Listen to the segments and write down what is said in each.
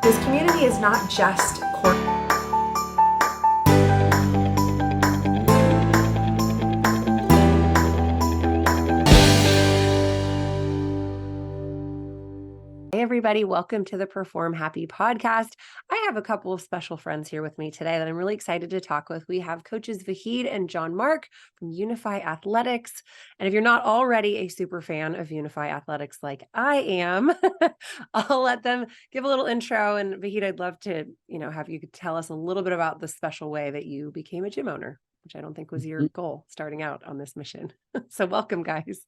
This community is not just corporate. Hey everybody, welcome to the PerformHappy Podcast. I have a couple of special friends here with me today that I'm really excited to talk with. We have coaches Vahid and John-Mark from Unify Athletics. And if you're not already a super fan of Unify Athletics like I am, I'll let them give a little intro. And Vahid, I'd love to, have you tell us a little bit about the special way that you became a gym owner, which I don't think was your goal starting out on this mission. So welcome, guys.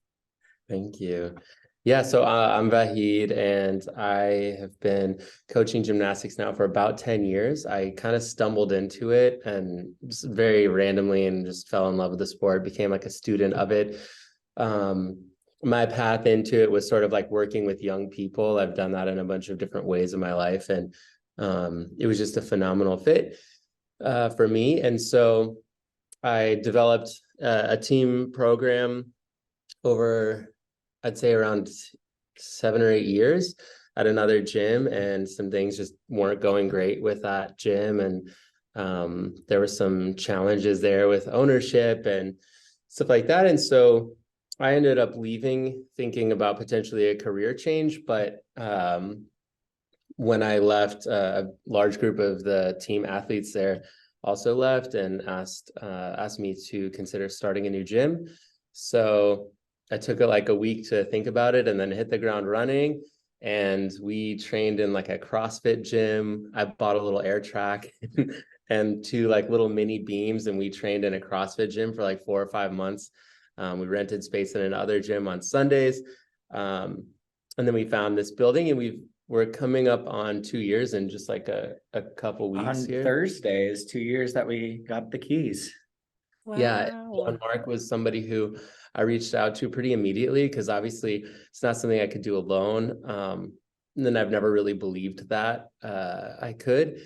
Thank you. Yeah, so I'm Vahid, and I have been coaching gymnastics now for about 10 years. I kind of stumbled into it and just very randomly and just fell in love with the sport, became like a student of it. My path into it was sort of like working with young people. I've done that in a bunch of different ways in my life, and it was just a phenomenal fit for me. And so I developed a team program over, I'd say, around 7 or 8 years at another gym, and some things just weren't going great with that gym. And there were some challenges there with ownership and stuff like that. And so I ended up leaving, thinking about potentially a career change. But when I left, a large group of the team athletes there also left and asked me to consider starting a new gym. So I took like a week to think about it and then hit the ground running. And we trained in like a CrossFit gym. I bought a little air track and 2 like little mini beams, and we trained in a CrossFit gym for like 4 or 5 months. We rented space in another gym on Sundays. And then we found this building, and we're coming up on 2 years in just like a couple weeks on here. Thursday is 2 years that we got the keys. Wow. Yeah, John-Mark was somebody who I reached out to pretty immediately, because obviously it's not something I could do alone. And then I've never really believed that I could.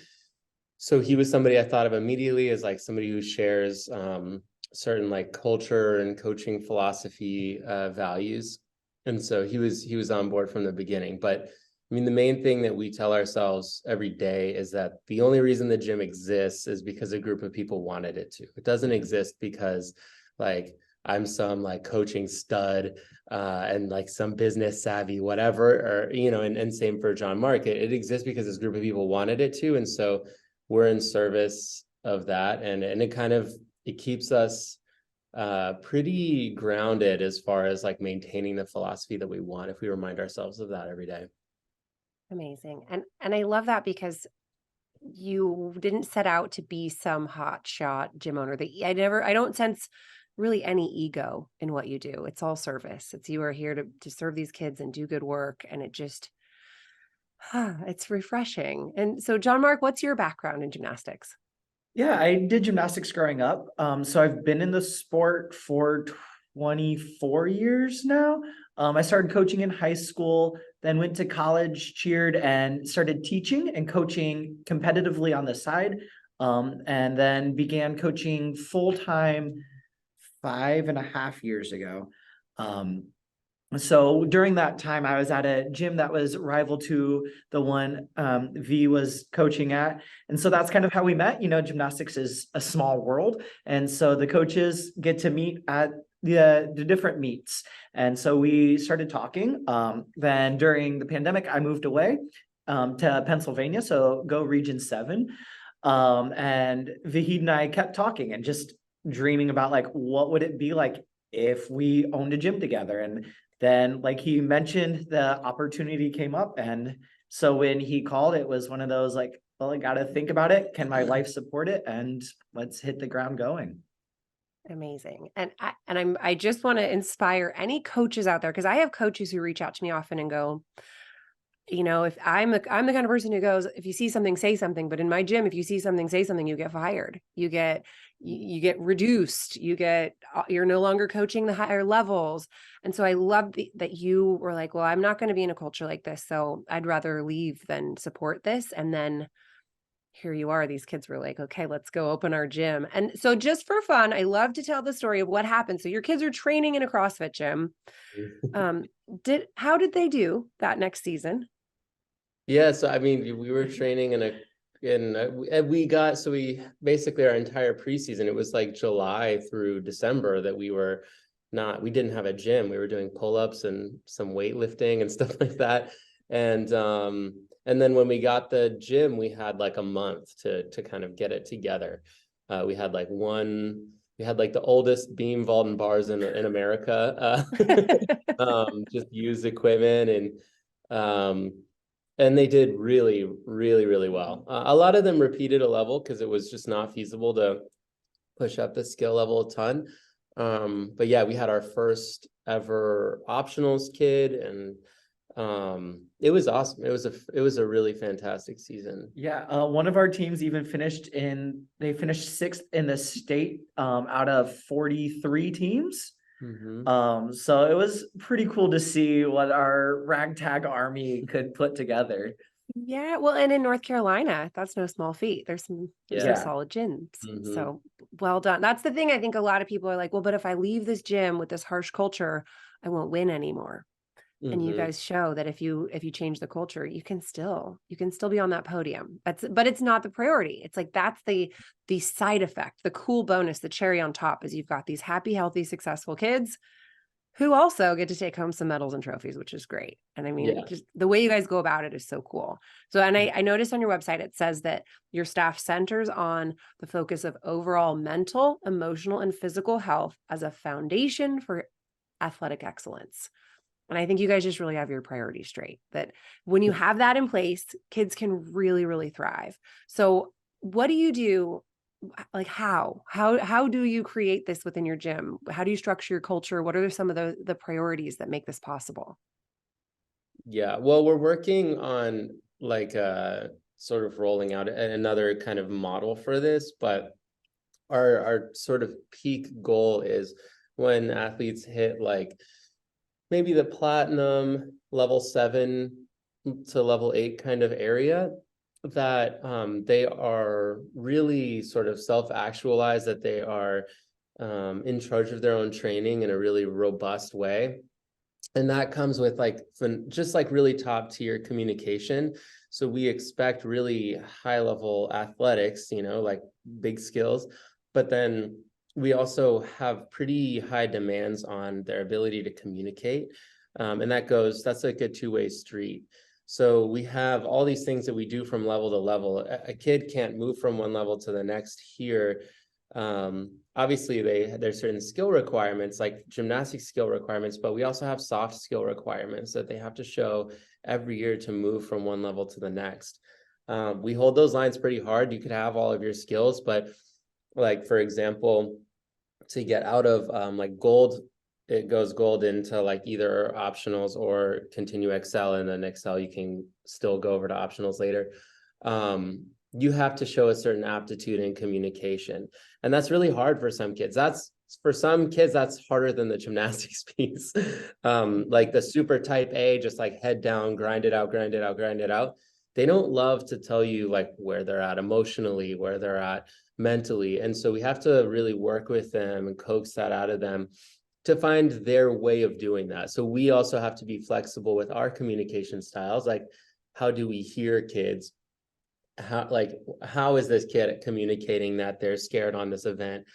So he was somebody I thought of immediately as like somebody who shares certain like culture and coaching philosophy values. And so he was on board from the beginning. But I mean, the main thing that we tell ourselves every day is that the only reason the gym exists is because a group of people wanted it to. It doesn't exist because like I'm some like coaching stud and like some business savvy, whatever, or, and same for John-Mark. It exists because this group of people wanted it to. And so we're in service of that. And it keeps us pretty grounded as far as like maintaining the philosophy that we want, if we remind ourselves of that every day. Amazing. And I love that, because you didn't set out to be some hot shot gym owner. I don't sense really any ego in what you do. It's all service. It's you are here to serve these kids and do good work. And it just, it's refreshing. And so John-Mark, what's your background in gymnastics? Yeah, I did gymnastics growing up. So I've been in the sport for 24 years now. I started coaching in high school, then went to college, cheered, and started teaching and coaching competitively on the side. And then began coaching full-time 5.5 years ago. So during that time, I was at a gym that was rival to the one V was coaching at. And so that's kind of how we met. Gymnastics is a small world. And so the coaches get to meet at the different meets. And so we started talking. Then during the pandemic, I moved away to Pennsylvania. So go Region 7. And Vahid and I kept talking and just dreaming about like, what would it be like if we owned a gym together? And then like he mentioned, the opportunity came up. And so when he called, it was one of those like, well, I got to think about it. Can my life support it? And let's hit the ground going. Amazing. And I just want to inspire any coaches out there, because I have coaches who reach out to me often and go, if I'm the kind of person who goes, if you see something, say something. But in my gym, if you see something, say something, you get fired. You get reduced. You're no longer coaching the higher levels. And so I love that you were like, well, I'm not going to be in a culture like this, so I'd rather leave than support this. And then here you are. These kids were like, okay, let's go open our gym. And so just for fun, I love to tell the story of what happened. So your kids are training in a CrossFit gym. How did they do that next season? Yeah, so I mean, we were training we got, so we basically our entire preseason, it was like July through December that we didn't have a gym. We were doing pull-ups and some weightlifting and stuff like that. And then when we got the gym, we had like a month to kind of get it together. We had like the oldest beam vault and bars in America, just used equipment, and they did really, really, really well. A lot of them repeated a level because it was just not feasible to push up the skill level a ton. But yeah, we had our first ever optionals kid, and it was awesome. It was a really fantastic season. Yeah, one of our teams even finished 6th in the state out of 43 teams. So it was pretty cool to see what our ragtag army could put together. Yeah, well, and in North Carolina, that's no small feat. There's some solid gyms. So well done. That's the thing. I think a lot of people are like, well, but if I leave this gym with this harsh culture, I won't win anymore. And you guys show that if you change the culture, you can still be on that podium. But it's not the priority. It's like that's the side effect, the cool bonus, the cherry on top is you've got these happy, healthy, successful kids who also get to take home some medals and trophies, which is great. And I mean, just the way you guys go about it is so cool. So, and I noticed on your website, it says that your staff centers on the focus of overall mental, emotional, and physical health as a foundation for athletic excellence. And I think you guys just really have your priorities straight, that when you have that in place, kids can really, really thrive. So what do you do? Like how do you create this within your gym? How do you structure your culture? What are some of the priorities that make this possible? Yeah, well, we're working on like sort of rolling out another kind of model for this, but our sort of peak goal is when athletes hit like maybe the platinum level 7 to level 8 kind of area, that they are really sort of self-actualized, that they are in charge of their own training in a really robust way. And that comes with like just like really top tier communication. So we expect really high level athletics, like big skills, but then we also have pretty high demands on their ability to communicate. And that's like a two-way street. So we have all these things that we do from level to level. A kid can't move from one level to the next here. Obviously there's certain skill requirements, like gymnastics skill requirements, but we also have soft skill requirements that they have to show every year to move from one level to the next. We hold those lines pretty hard. You could have all of your skills, but like, for example, to get out of like gold, it goes gold into like either optionals or continue Excel, and then Excel you can still go over to optionals later. You have to show a certain aptitude in communication, and that's really hard for some kids. For some kids that's harder than the gymnastics piece. Like the super type A, just like head down, grind it out. They don't love to tell you like where they're at emotionally, where they're at mentally. And so we have to really work with them and coax that out of them to find their way of doing that. So we also have to be flexible with our communication styles. Like, how do we hear kids? How is this kid communicating that they're scared on this event?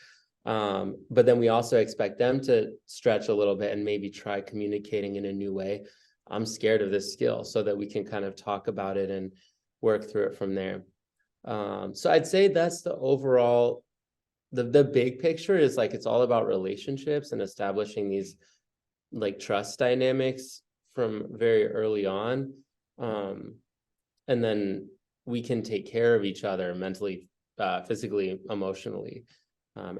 But then we also expect them to stretch a little bit and maybe try communicating in a new way. I'm scared of this skill, so that we can kind of talk about it and work through it from there. So I'd say that's the overall, the big picture is like, it's all about relationships and establishing these like trust dynamics from very early on. And then we can take care of each other mentally, physically, emotionally,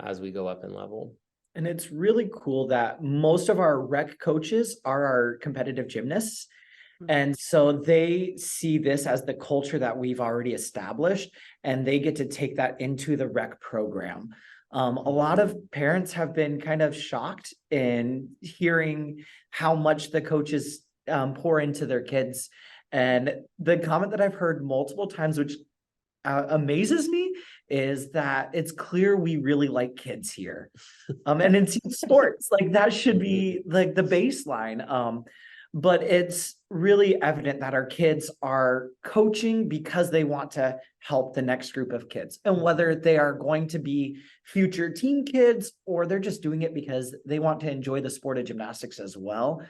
as we go up in level. And it's really cool that most of our rec coaches are our competitive gymnasts. And so they see this as the culture that we've already established, and they get to take that into the rec program. A lot of parents have been kind of shocked in hearing how much the coaches pour into their kids. And the comment that I've heard multiple times, which amazes me, is that it's clear we really like kids here. And in team sports, like that should be like the baseline. But it's really evident that our kids are coaching because they want to help the next group of kids. And whether they are going to be future teen kids or they're just doing it because they want to enjoy the sport of gymnastics as well.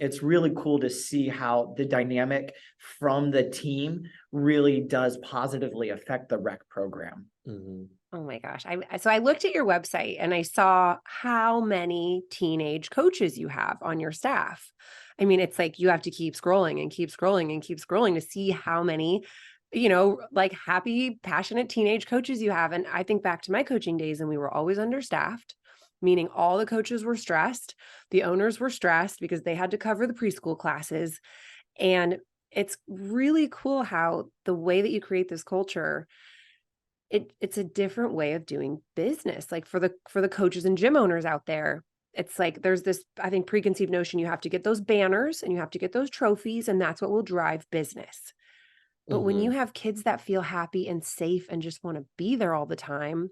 It's really cool to see how the dynamic from the team really does positively affect the rec program. Mm-hmm. Oh my gosh. So I looked at your website and I saw how many teenage coaches you have on your staff. I mean, it's like you have to keep scrolling and keep scrolling and keep scrolling to see how many, like happy, passionate teenage coaches you have. And I think back to my coaching days and we were always understaffed, meaning all the coaches were stressed. The owners were stressed because they had to cover the preschool classes. And it's really cool how the way that you create this culture, it's a different way of doing business. Like for the coaches and gym owners out there, it's like there's this, I think, preconceived notion you have to get those banners and you have to get those trophies, and that's what will drive business. But when you have kids that feel happy and safe and just want to be there all the time,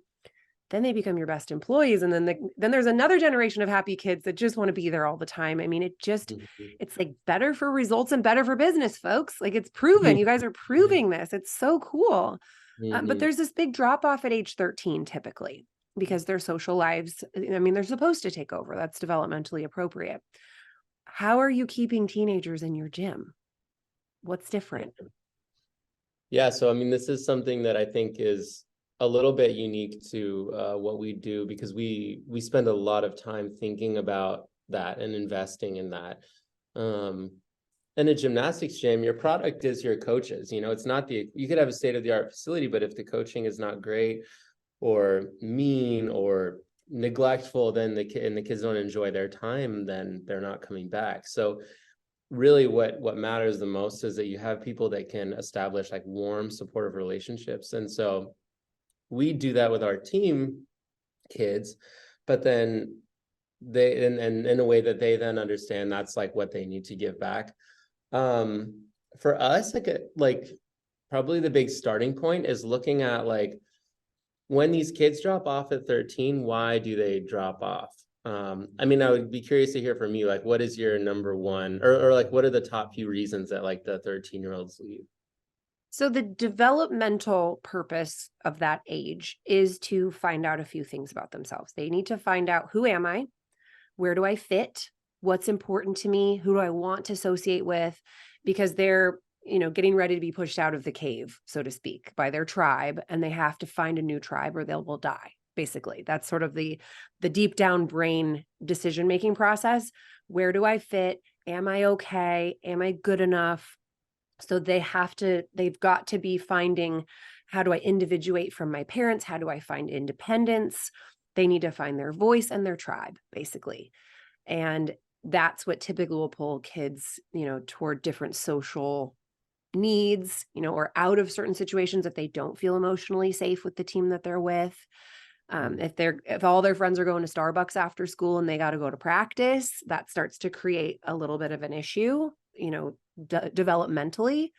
then they become your best employees. And then there's another generation of happy kids that just want to be there all the time. I mean, it's like better for results and better for business, folks. Like it's proven. You guys are proving this. It's so cool. But there's this big drop off at age 13 typically because their social lives, I mean, they're supposed to take over. That's developmentally appropriate. How are you keeping teenagers in your gym? What's different? Yeah, so I mean, this is something that I think is a little bit unique to what we do, because we spend a lot of time thinking about that and investing in that. In a gymnastics gym, your product is your coaches. It's not you could have a state-of-the-art facility, but if the coaching is not great or mean or neglectful, then the kids don't enjoy their time, then they're not coming back. So really what matters the most is that you have people that can establish like warm, supportive relationships. And so we do that with our team kids, but then they, and in a way that they then understand that's like what they need to give back. For us, like probably the big starting point is looking at like when these kids drop off at 13, why do they drop off? I mean, I would be curious to hear from you, like, what is your number one, or like, what are the top few reasons that like the 13-year-olds leave? So the developmental purpose of that age is to find out a few things about themselves. They need to find out, who am I? Where do I fit? What's important to me? Who do I want to associate with? Because they're, getting ready to be pushed out of the cave, so to speak, by their tribe, and they have to find a new tribe or they will die. Basically, that's sort of the deep down brain decision-making process. Where do I fit? Am I okay? Am I good enough? So they've got to be finding, how do I individuate from my parents? How do I find independence? They need to find their voice and their tribe, basically. And that's what typically will pull kids, toward different social needs, or out of certain situations if they don't feel emotionally safe with the team that they're with. If all their friends are going to Starbucks after school and they got to go to practice, that starts to create a little bit of an issue, developmentally.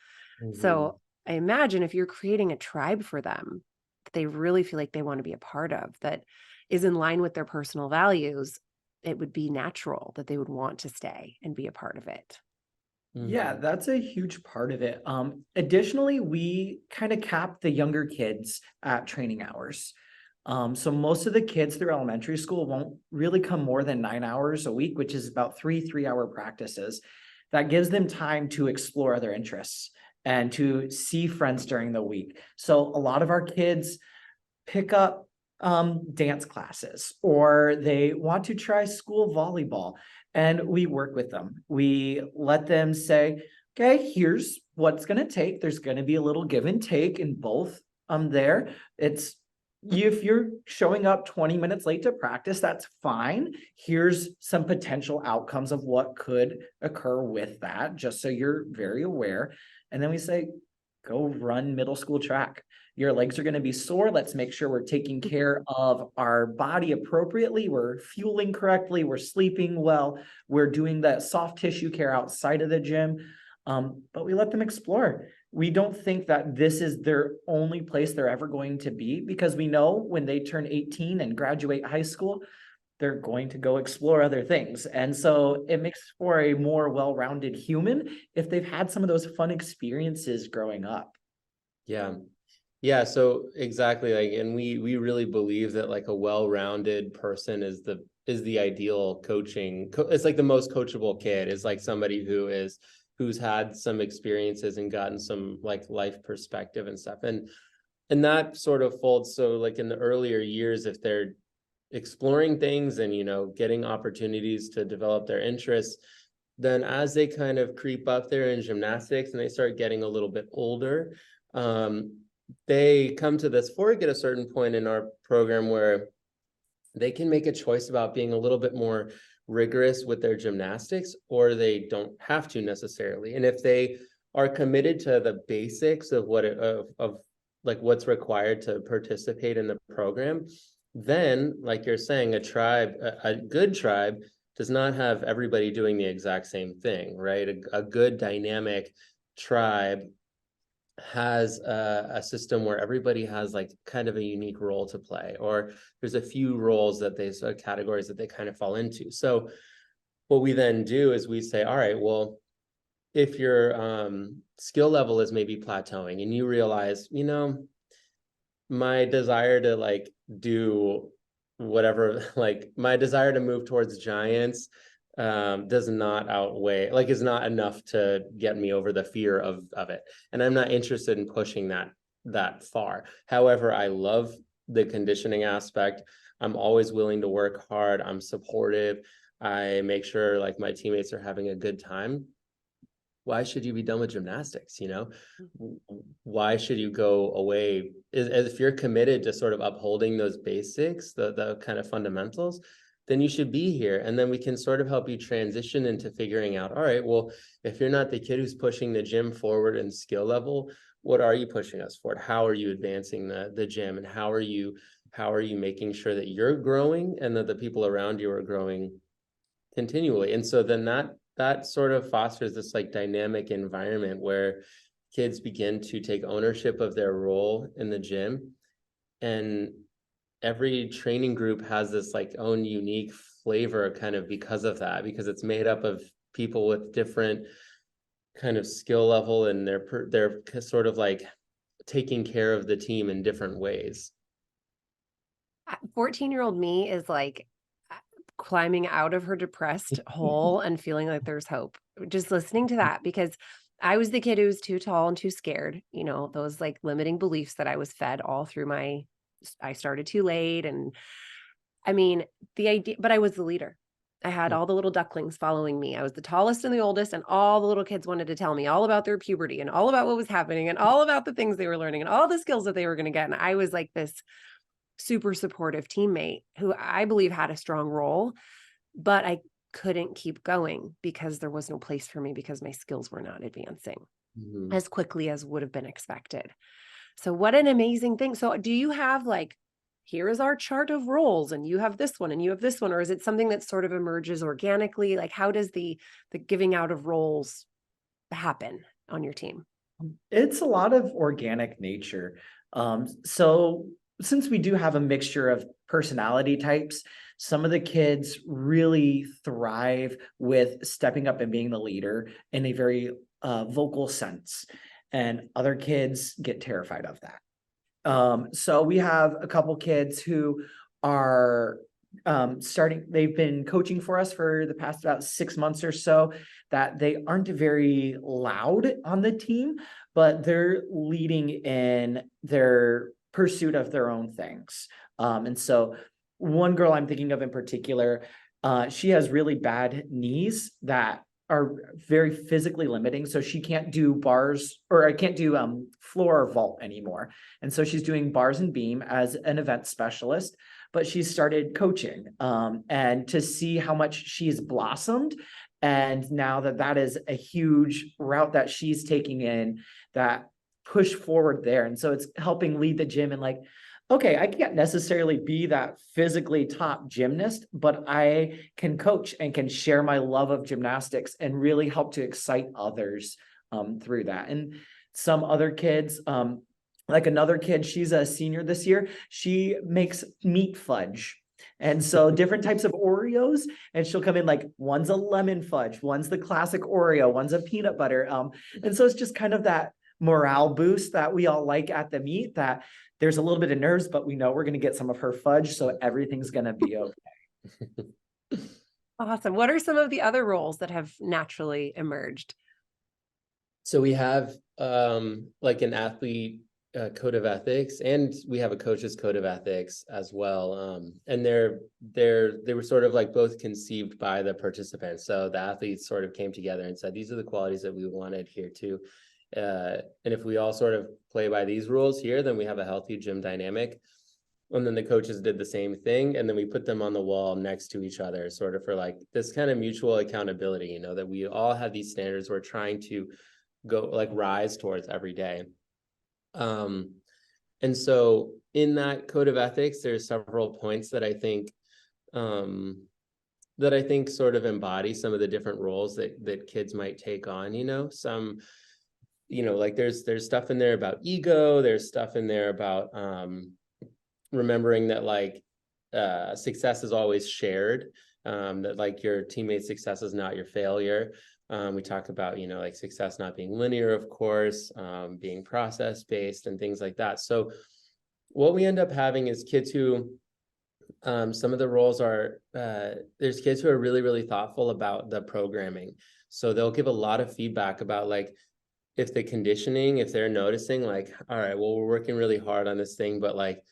So I imagine if you're creating a tribe for them that they really feel like they want to be a part of, that is in line with their personal values, it would be natural that they would want to stay and be a part of it. Yeah, that's a huge part of it. Additionally, we kind of cap the younger kids at training hours. So most of the kids through elementary school won't really come more than 9 hours a week, which is about 3-hour practices. That gives them time to explore other interests and to see friends during the week. So a lot of our kids pick up dance classes, or they want to try school volleyball, and we work with them. We let them say, okay, here's what it's going to take. There's going to be a little give and take in both there. If you're showing up 20 minutes late to practice, that's fine. Here's some potential outcomes of what could occur with that, just so you're very aware. And then we say, go run middle school track. Your legs are going to be sore. Let's make sure we're taking care of our body appropriately. We're fueling correctly. We're sleeping well. We're doing that soft tissue care outside of the gym. But we let them explore. We don't think that this is their only place they're ever going to be, because we know when they turn 18 and graduate high school, they're going to go explore other things. And so it makes for a more well-rounded human if they've had some of those fun experiences growing up. Yeah. Yeah. So exactly. Like, and we really believe that like a well-rounded person is the ideal coaching. It's like the most coachable kid is like somebody who's had some experiences and gotten some like life perspective and stuff. And that sort of folds. So like in the earlier years, if they're exploring things and, getting opportunities to develop their interests, then as they kind of creep up there in gymnastics and they start getting a little bit older, they come to this fork at a certain point in our program where they can make a choice about being a little bit more rigorous with their gymnastics, or they don't have to necessarily. And if they are committed to the basics of like what's required to participate in the program, then, like you're saying, a good tribe does not have everybody doing the exact same thing, right? A good dynamic tribe has a system where everybody has like kind of a unique role to play, or there's a few roles that categories that they kind of fall into. So what we then do is we say, all right, well, if your skill level is maybe plateauing and you realize, my desire to like do whatever, like my desire to move towards giants does not outweigh, like is not enough to get me over the fear of it. And I'm not interested in pushing that far. However, I love the conditioning aspect. I'm always willing to work hard. I'm supportive. I make sure like my teammates are having a good time. Why should you be done with gymnastics? Why should you go away? If you're committed to sort of upholding those basics, the kind of fundamentals, then you should be here. And then we can sort of help you transition into figuring out, all right, well, if you're not the kid who's pushing the gym forward in skill level, what are you pushing us forward? How are you advancing the gym? And how are you making sure that you're growing and that the people around you are growing continually? And so then that sort of fosters this like dynamic environment where kids begin to take ownership of their role in the gym. And every training group has this like own unique flavor kind of because of that, because it's made up of people with different kind of skill level, and they're sort of like taking care of the team in different ways. 14-year-old me is like climbing out of her depressed hole and feeling like there's hope. Just listening to that, because I was the kid who was too tall and too scared, those like limiting beliefs that I was fed all through I started too late. And I mean, the idea, but I was the leader. I had all the little ducklings following me. I was the tallest and the oldest, and all the little kids wanted to tell me all about their puberty and all about what was happening and all about the things they were learning and all the skills that they were going to get. And I was like this super supportive teammate who I believe had a strong role, but I couldn't keep going because there was no place for me because my skills were not advancing as quickly as would have been expected. So what an amazing thing. So do you have like, here is our chart of roles and you have this one and you have this one, or is it something that sort of emerges organically? Like how does the giving out of roles happen on your team? It's a lot of organic nature. So since we do have a mixture of personality types, some of the kids really thrive with stepping up and being the leader in a very vocal sense, and other kids get terrified of that. So we have a couple kids who are they've been coaching for us for the past about 6 months or so, that they aren't very loud on the team, but they're leading in their pursuit of their own things. And so one girl I'm thinking of in particular, she has really bad knees that are very physically limiting. So she can't do bars, or I can't do floor or vault anymore. And so she's doing bars and beam as an event specialist, but she started coaching, and to see how much she's blossomed. And now that is a huge route that she's taking in, that push forward there. And so it's helping lead the gym, and like, okay, I can't necessarily be that physically top gymnast, but I can coach and can share my love of gymnastics and really help to excite others through that. And some other kids, like another kid, she's a senior this year. She makes meat fudge. And so different types of Oreos, and she'll come in like, one's a lemon fudge, one's the classic Oreo, one's a peanut butter. And so it's just kind of that morale boost that we all like at the meet, that there's a little bit of nerves, but we know we're going to get some of her fudge, so everything's going to be okay. Awesome. What are some of the other roles that have naturally emerged? So we have like an athlete code of ethics, and we have a coach's code of ethics as well. And they were sort of like both conceived by the participants. So the athletes sort of came together and said, these are the qualities that we want to adhere to. And if we all sort of play by these rules here, then we have a healthy gym dynamic. And then the coaches did the same thing. And then we put them on the wall next to each other, sort of for like this kind of mutual accountability, you know, that we all have these standards we're trying to go like rise towards every day. And so in that code of ethics, there's several points that I think sort of embody some of the different roles that kids might take on, you know. Some, you know, like there's stuff in there about ego, there's stuff in there about remembering that like success is always shared, that like your teammate's success is not your failure. We talk about, you know, like success not being linear, of course, being process-based and things like that. So what we end up having is kids who, some of the roles are, there's kids who are really, really thoughtful about the programming. So they'll give a lot of feedback about like, if the conditioning, if they're noticing like, all right, well, we're working really hard on this thing, but like,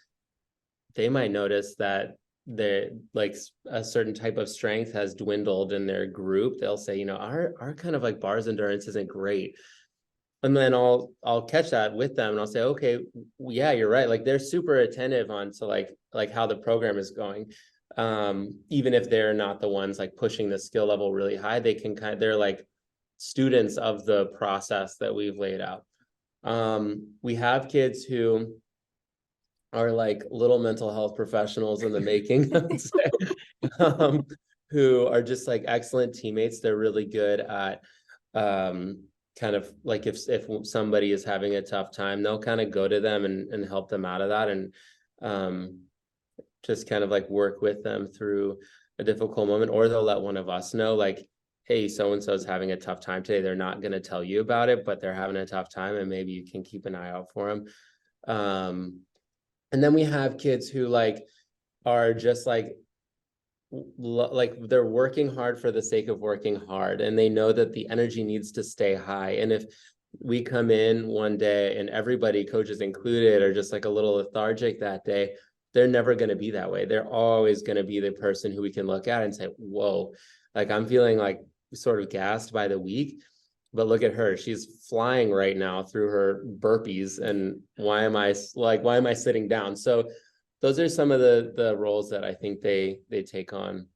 they might notice that they're like a certain type of strength has dwindled in their group. They'll say, you know, our kind of like bars endurance isn't great. And then I'll catch that with them and I'll say, okay, yeah, you're right. Like they're super attentive on to like how the program is going. Even if they're not the ones like pushing the skill level really high, they can they're like students of the process that we've laid out. We have kids who are like little mental health professionals in the making, I would say, who are just like excellent teammates. They're really good at kind of like if somebody is having a tough time, they'll kind of go to them and help them out of that, and just kind of like work with them through a difficult moment. Or they'll let one of us know like, hey, so-and-so is having a tough time today. They're not going to tell you about it, but they're having a tough time and maybe you can keep an eye out for them. And then we have kids who like are just like they're working hard for the sake of working hard, and they know that the energy needs to stay high. And if we come in one day and everybody, coaches included, are just like a little lethargic that day, they're never going to be that way. They're always going to be the person who we can look at and say, whoa, like I'm feeling like sort of gassed by the week, but look at her, she's flying right now through her burpees, and why am I sitting down? So those are some of the roles that I think they take on.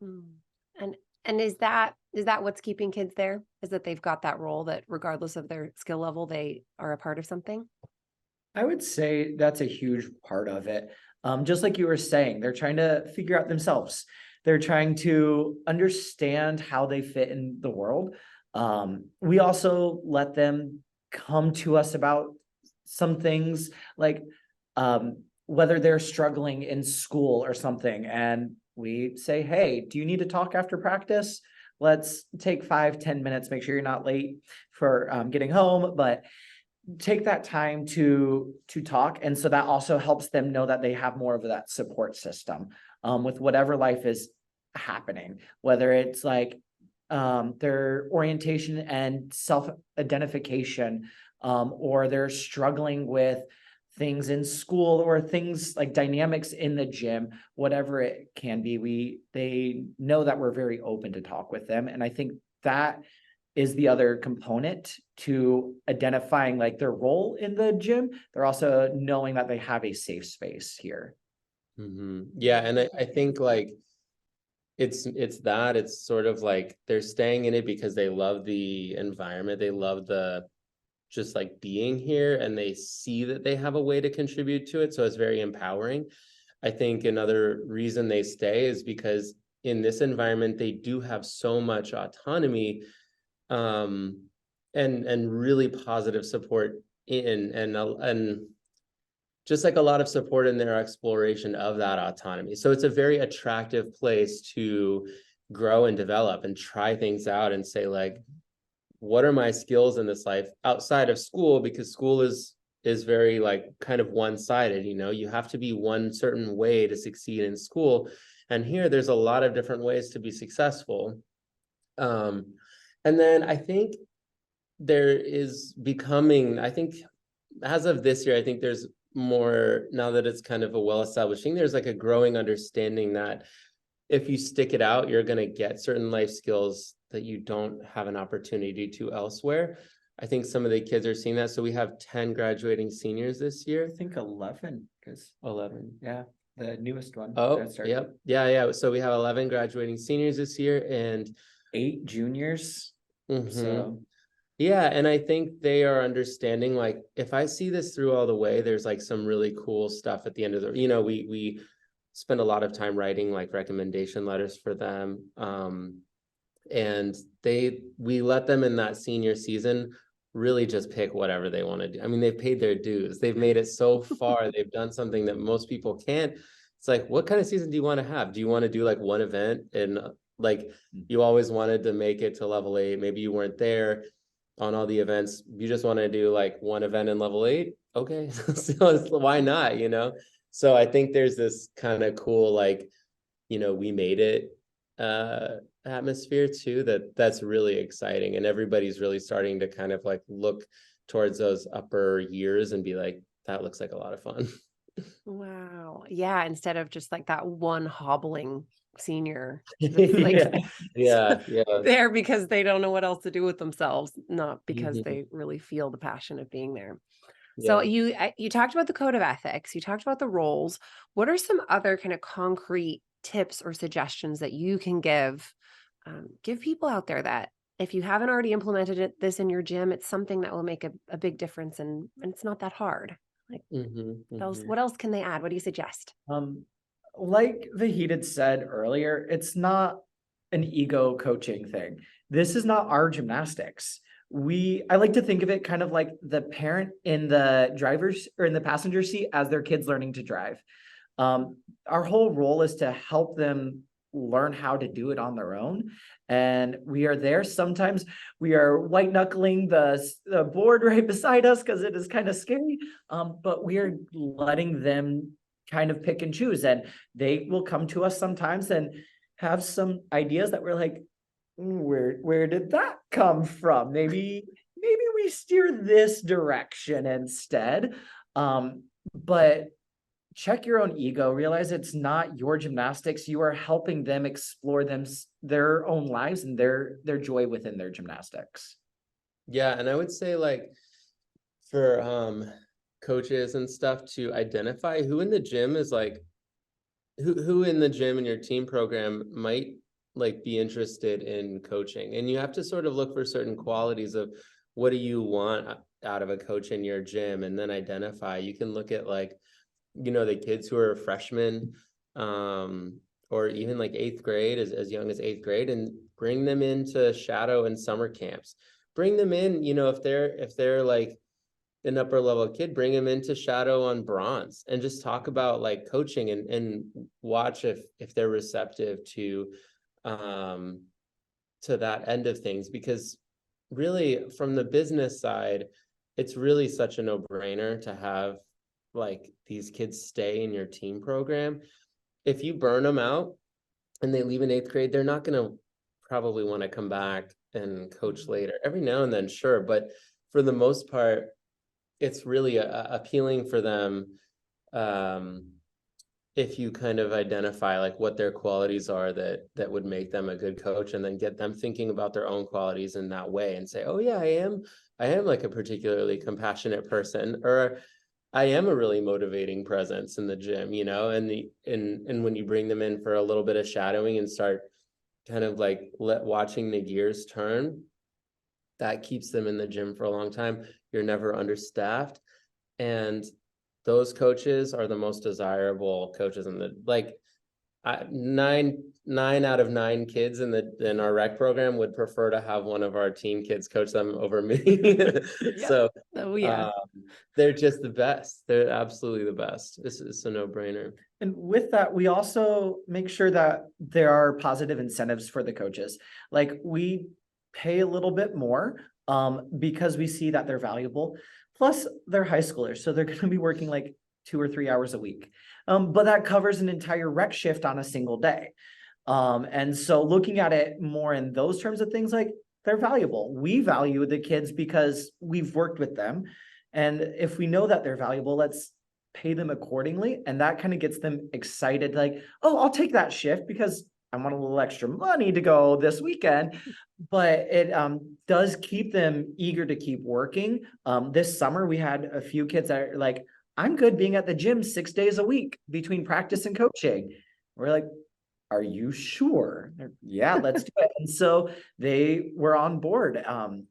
And is that what's keeping kids there? Is that they've got that role that regardless of their skill level, they are a part of something? I would say that's a huge part of it. Just like you were saying, they're trying to figure out themselves. They're trying to understand how they fit in the world. We also let them come to us about some things, like whether they're struggling in school or something, and we say, hey, do you need to talk after practice? Let's take 5-10 minutes, make sure you're not late for getting home, but take that time to talk. And so that also helps them know that they have more of that support system with whatever life is happening, whether it's like their orientation and self-identification, or they're struggling with things in school or things like dynamics in the gym, whatever it can be, they know that we're very open to talk with them. And I think that is the other component to identifying like their role in the gym. They're also knowing that they have a safe space here. Mm-hmm. Yeah. And I think like, it's sort of like they're staying in it because they love the environment. They love just like being here, and they see that they have a way to contribute to it. So it's very empowering. I think another reason they stay is because in this environment, they do have so much autonomy, and really positive support and just like a lot of support in their exploration of that autonomy. So it's a very attractive place to grow and develop and try things out and say, like, what are my skills in this life outside of school? Because school is very like kind of one-sided, you know, you have to be one certain way to succeed in school. And here there's a lot of different ways to be successful. And then I think there is becoming, I think as of this year, I think there's more, now that it's kind of a well-established thing, there's like a growing understanding that if you stick it out, you're going to get certain life skills that you don't have an opportunity to elsewhere. I think some of the kids are seeing that. So we have 10 graduating seniors this year. I think 11, because 11. yeah, the newest one. Oh, yep. Yeah. So we have 11 graduating seniors this year and 8 juniors. So yeah, and I think they are understanding, like, if I see this through all the way, there's like some really cool stuff at the end of the, you know, we spend a lot of time writing like recommendation letters for them. And we let them in that senior season really just pick whatever they want to do. I mean, they've paid their dues. They've made it so far. They've done something that most people can't. It's like, what kind of season do you want to have? Do you want to do like one event and like you always wanted to make it to level 8? Maybe you weren't there on all the events. You just want to do like one event in level 8. Okay. So why not, you know? So I think there's this kind of cool, like, you know, we made it atmosphere too, that's really exciting. And everybody's really starting to kind of like look towards those upper years and be like, that looks like a lot of fun. Wow. Yeah. Instead of just like that one hobbling senior, Yeah. there because they don't know what else to do with themselves, not because Mhm. they really feel the passion of being there. Yeah. So you talked about the code of ethics, you talked about the roles. What are some other kind of concrete tips or suggestions that you can give people out there that if you haven't already implemented this in your gym, it's something that will make a big difference and it's not that hard. Like what else can they add? What do you suggest? Like Vahid had said earlier, it's not an ego coaching thing. This is not our gymnastics. I like to think of it kind of like the parent in the driver's or in the passenger seat as their kids learning to drive. Our whole role is to help them learn how to do it on their own. And we are there. Sometimes we are white knuckling the board right beside us because it is kind of scary. But we are letting them kind of pick and choose. And they will come to us sometimes and have some ideas that we're like, where did that come from? Maybe we steer this direction instead. But check your own ego, realize it's not your gymnastics. You are helping them explore their own lives and their joy within their gymnastics. Yeah. And I would say, like, for coaches and stuff to identify who in the gym is like, who in the gym in your team program might like be interested in coaching. And you have to sort of look for certain qualities of what do you want out of a coach in your gym, and then identify. You can look at, like, you know, the kids who are freshmen, or even like 8th grade, as young as 8th grade, and bring them into shadow and summer camps. Bring them in, you know, if they're like an upper level kid, bring them into shadow on bronze and just talk about like coaching and watch if they're receptive to that end of things. Because really from the business side, it's really such a no-brainer to have like these kids stay in your team program. If you burn them out and they leave in 8th grade, they're not going to probably want to come back and coach later. Every now and then, sure, but for the most part, it's really appealing for them if you kind of identify like what their qualities are that would make them a good coach, and then get them thinking about their own qualities in that way and say, oh yeah, I am like a particularly compassionate person, or I am a really motivating presence in the gym, you know. And when you bring them in for a little bit of shadowing and start kind of like watching the gears turn, that keeps them in the gym for a long time. You're never understaffed, and those coaches are the most desirable coaches in the, like, nine out of 9 kids in our rec program would prefer to have one of our team kids coach them over me. So Oh yeah. they're just the best. They're absolutely the best. It's a no-brainer. And with that, we also make sure that there are positive incentives for the coaches. Like we pay a little bit more because we see that they're valuable. Plus, they're high schoolers, so they're going to be working like 2 or 3 hours a week. But that covers an entire rec shift on a single day. And so looking at it more in those terms of things, like they're valuable. We value the kids because we've worked with them. And if we know that they're valuable, let's pay them accordingly. And that kind of gets them excited, like, oh, I'll take that shift because I want a little extra money to go this weekend. But it does keep them eager to keep working. This summer, we had a few kids that are like, I'm good being at the gym 6 days a week between practice and coaching. We're like, are you sure? Yeah, let's do it. And so they were on board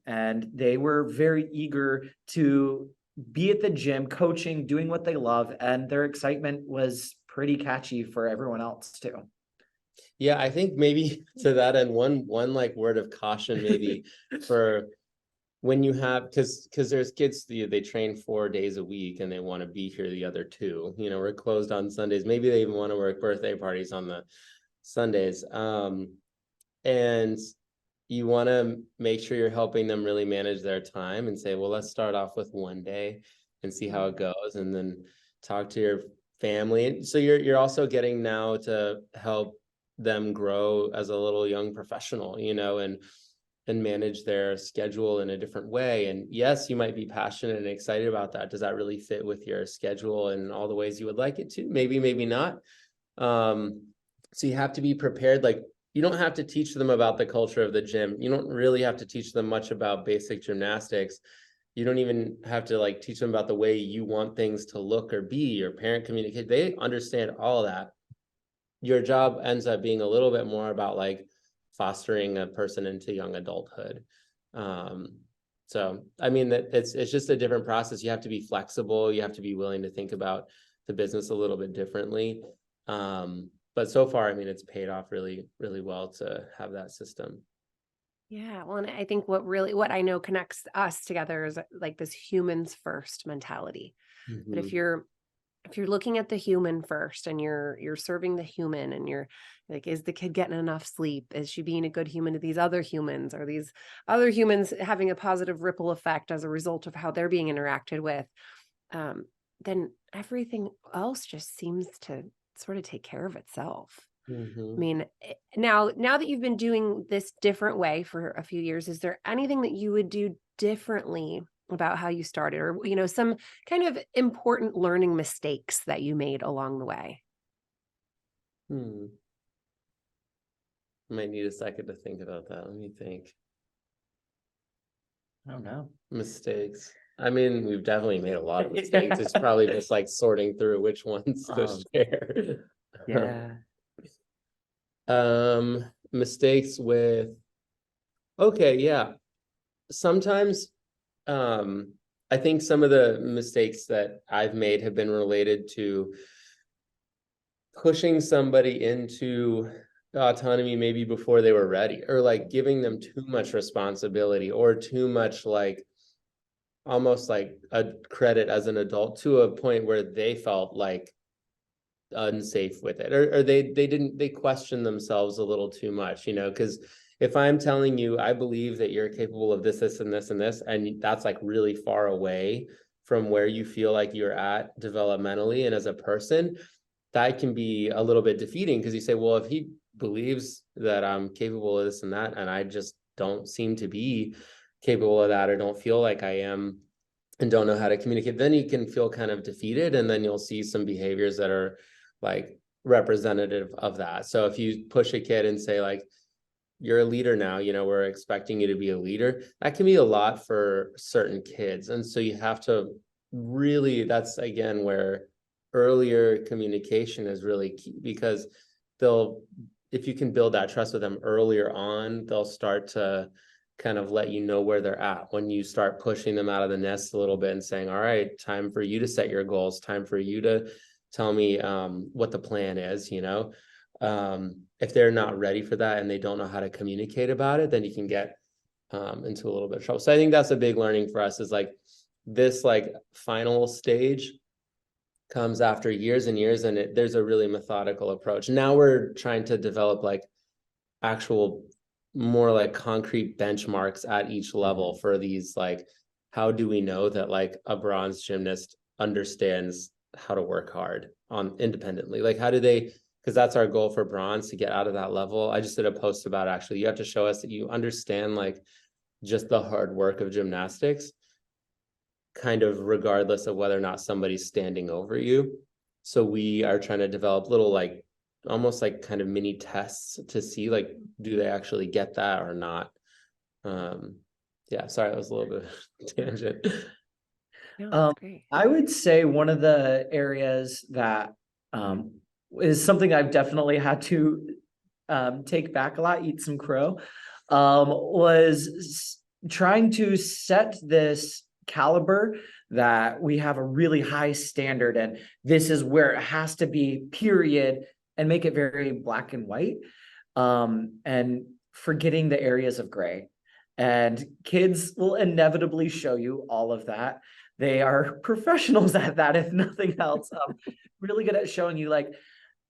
and they were very eager to be at the gym, coaching, doing what they love. And their excitement was pretty catchy for everyone else too. Yeah, I think maybe to that end, one like word of caution, maybe for when you have, because there's kids, they train 4 days a week and they want to be here the other 2. We're closed on Sundays. Maybe they even want to work birthday parties on the Sundays. And you want to make sure you're helping them really manage their time and say, well, let's start off with 1 day and see how it goes, and then talk to your family. So you're also getting now to help them grow as a little young professional, and manage their schedule in a different way. And yes, you might be passionate and excited about that. Does that really fit with your schedule and all the ways you would like it to? Maybe, maybe not. So you have to be prepared. Like, you don't have to teach them about the culture of the gym. You don't really have to teach them much about basic gymnastics. You don't even have to like teach them about the way you want things to look or be, your parent communicate. They understand all of that. Your job ends up being a little bit more about like fostering a person into young adulthood. So, I mean, it's just a different process. You have to be flexible. You have to be willing to think about the business a little bit differently. But so far, I mean, it's paid off really, really well to have that system. Yeah. Well, and I think what I know connects us together is like this humans first mentality. Mm-hmm. But if you're looking at the human first and you're serving the human and you're like, is the kid getting enough sleep? Is she being a good human to these other humans? Are these other humans having a positive ripple effect as a result of how they're being interacted with? Then everything else just seems to sort of take care of itself. Mm-hmm. I mean, now that you've been doing this different way for a few years, is there anything that you would do differently about how you started, or, some kind of important learning mistakes that you made along the way? Might need a second to think about that. Let me think. I don't know. Mistakes. I mean, we've definitely made a lot of mistakes. It's probably just like sorting through which ones to share. Yeah. Mistakes with, okay, yeah. Sometimes I think some of the mistakes that I've made have been related to pushing somebody into autonomy maybe before they were ready, or like giving them too much responsibility or too much like almost like a credit as an adult to a point where they felt like unsafe with it, or they questioned themselves a little too much, because if I'm telling you, I believe that you're capable of this, this, and this, and this, and that's like really far away from where you feel like you're at developmentally and as a person, that can be a little bit defeating, because you say, well, if he believes that I'm capable of this and that, and I just don't seem to be capable of that, or don't feel like I am, and don't know how to communicate, then you can feel kind of defeated, and then you'll see some behaviors that are like representative of that. So if you push a kid and say like, you're a leader now, we're expecting you to be a leader, that can be a lot for certain kids. And so you have to really, that's again where earlier communication is really key, because if you can build that trust with them earlier on, they'll start to kind of let you know where they're at when you start pushing them out of the nest a little bit and saying, all right, time for you to set your goals, time for you to tell me what the plan is, If they're not ready for that and they don't know how to communicate about it, then you can get into a little bit of trouble. So I think that's a big learning for us, is like this like final stage comes after years and years, and there's a really methodical approach. Now we're trying to develop like actual more like concrete benchmarks at each level for these, like, how do we know that like a bronze gymnast understands how to work hard on independently? Like, how do they, because that's our goal for bronze, to get out of that level. I just did a post about, actually, you have to show us that you understand like just the hard work of gymnastics, kind of regardless of whether or not somebody's standing over you. So we are trying to develop little like almost like kind of mini tests to see like, do they actually get that or not? Yeah, sorry, that was a little bit of a tangent. No, that's great. I would say one of the areas that is something I've definitely had to take back a lot, eat some crow, was trying to set this caliber that we have a really high standard and this is where it has to be, period, and make it very black and white, and forgetting the areas of gray. And kids will inevitably show you all of that. They are professionals at that, if nothing else. Really good at showing you like,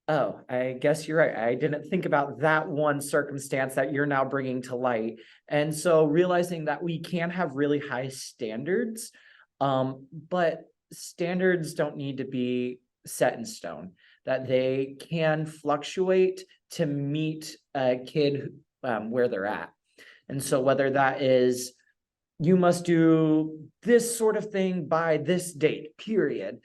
oh, I guess you're right. I didn't think about that one circumstance that you're now bringing to light. And so realizing that we can have really high standards, but standards don't need to be set in stone, that they can fluctuate to meet a kid where they're at. And so whether that is, you must do this sort of thing by this date, period.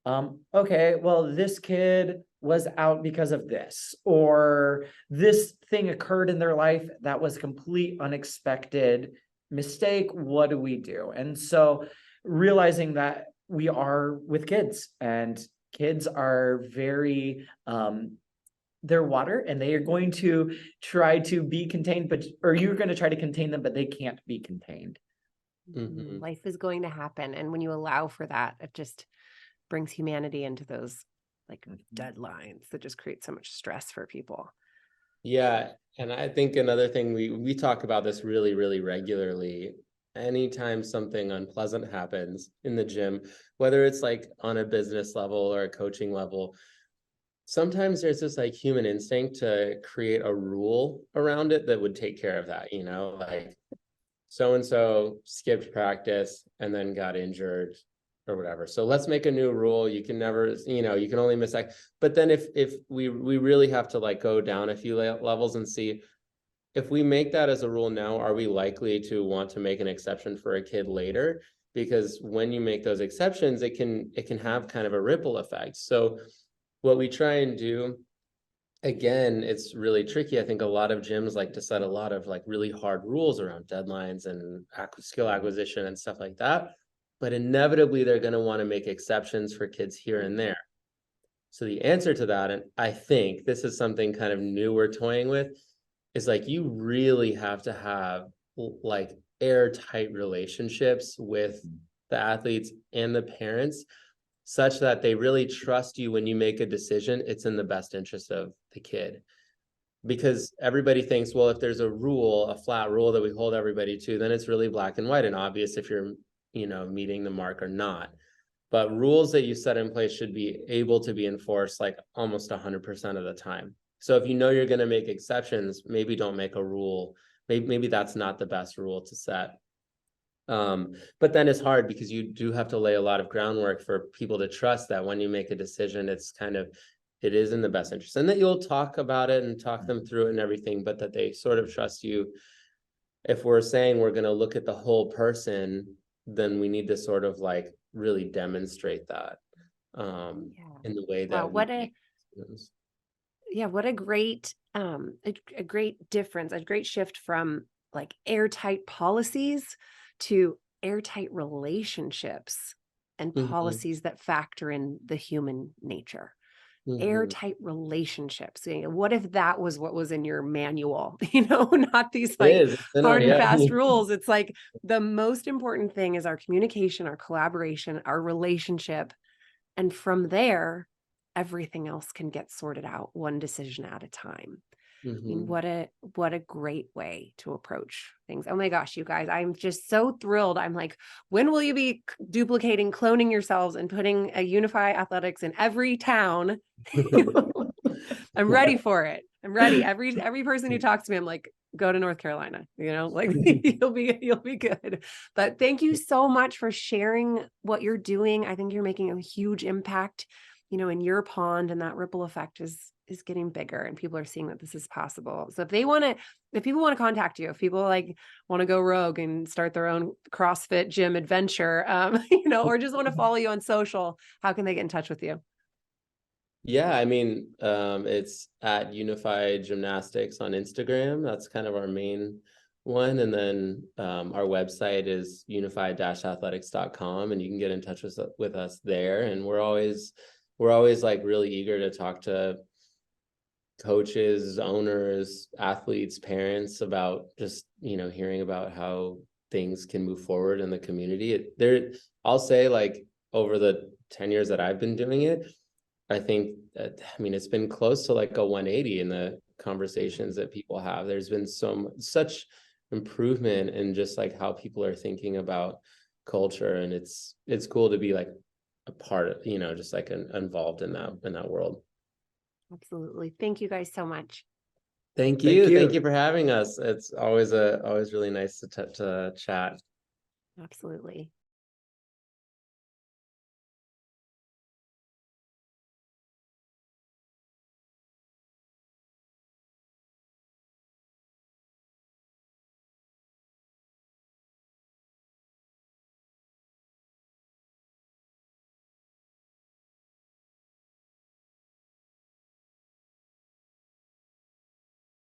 Okay, well, this kid was out because of this, or this thing occurred in their life that was complete unexpected mistake. What do we do? And so realizing that we are with kids, and kids are very, they're water, and they are going to try to be contained, or you're going to try to contain them, but they can't be contained. Mm-hmm. Life is going to happen. And when you allow for that, it just brings humanity into those like deadlines that just create so much stress for people. Yeah. And I think another thing, we talk about this really, really regularly. Anytime something unpleasant happens in the gym, whether it's like on a business level or a coaching level, sometimes there's this like human instinct to create a rule around it that would take care of that, you know, like so-and-so skipped practice and then got injured or whatever. So let's make a new rule. You can never, you know, you can only miss that. But then if we really have to like go down a few levels and see, if we make that as a rule now, are we likely to want to make an exception for a kid later? Because when you make those exceptions, it can have kind of a ripple effect. So what we try and do, again, it's really tricky. I think a lot of gyms like to set a lot of like really hard rules around deadlines and skill acquisition and stuff like that. But inevitably, they're going to want to make exceptions for kids here and there. So the answer to that, and I think this is something kind of new we're toying with, is like you really have to have like airtight relationships with the athletes and the parents, such that they really trust you when you make a decision, it's in the best interest of the kid. Because everybody thinks, well, if there's a rule, a flat rule that we hold everybody to, then it's really black and white and obvious if you're, you know, meeting the mark or not. But rules that you set in place should be able to be enforced like almost 100% of the time. So if you know you're going to make exceptions, maybe don't make a rule. Maybe that's not the best rule to set. But then it's hard because you do have to lay a lot of groundwork for people to trust that when you make a decision, it's kind of, it is in the best interest, and that you'll talk about it and talk them through it and everything, but that they sort of trust you. If we're saying we're going to look at the whole person, then we need to sort of like really demonstrate that in the way that what a great a great difference, a great shift from like airtight policies to airtight relationships and policies that factor in the human nature. Airtight relationships. You know, what if that was what was in your manual? You know, not these like hard and fast rules. It's like the most important thing is our communication, our collaboration, our relationship. And from there, everything else can get sorted out one decision at a time. I mean, Mhm. what a great way to approach things. Oh my gosh, you guys, I'm just so thrilled. I'm like, when will you be duplicating, cloning yourselves and putting a Unify Athletics in every town? I'm ready for it. I'm ready. Every person who talks to me, I'm like, go to North Carolina, like you'll be good. But thank you so much for sharing what you're doing. I think you're making a huge impact, in your pond, and that ripple effect is getting bigger, and people are seeing that this is possible. So if people want to contact you, if people like want to go rogue and start their own CrossFit gym adventure, or just want to follow you on social, how can they get in touch with you? Yeah, I mean, it's at Unify Gymnastics on Instagram. That's kind of our main one. And then our website is unify-athletics.com, and you can get in touch with us there. And we're always like really eager to talk to coaches, owners, athletes, parents about just, hearing about how things can move forward in the community. I'll say, like, over the 10 years that I've been doing it, I think that, it's been close to like a 180 in the conversations that people have. There's been such improvement in just like how people are thinking about culture, and it's cool to be like a part of, just like involved in that world. Absolutely. Thank you guys so much. Thank Thank you. Thank you. you for having us. It's always really nice to chat. Absolutely.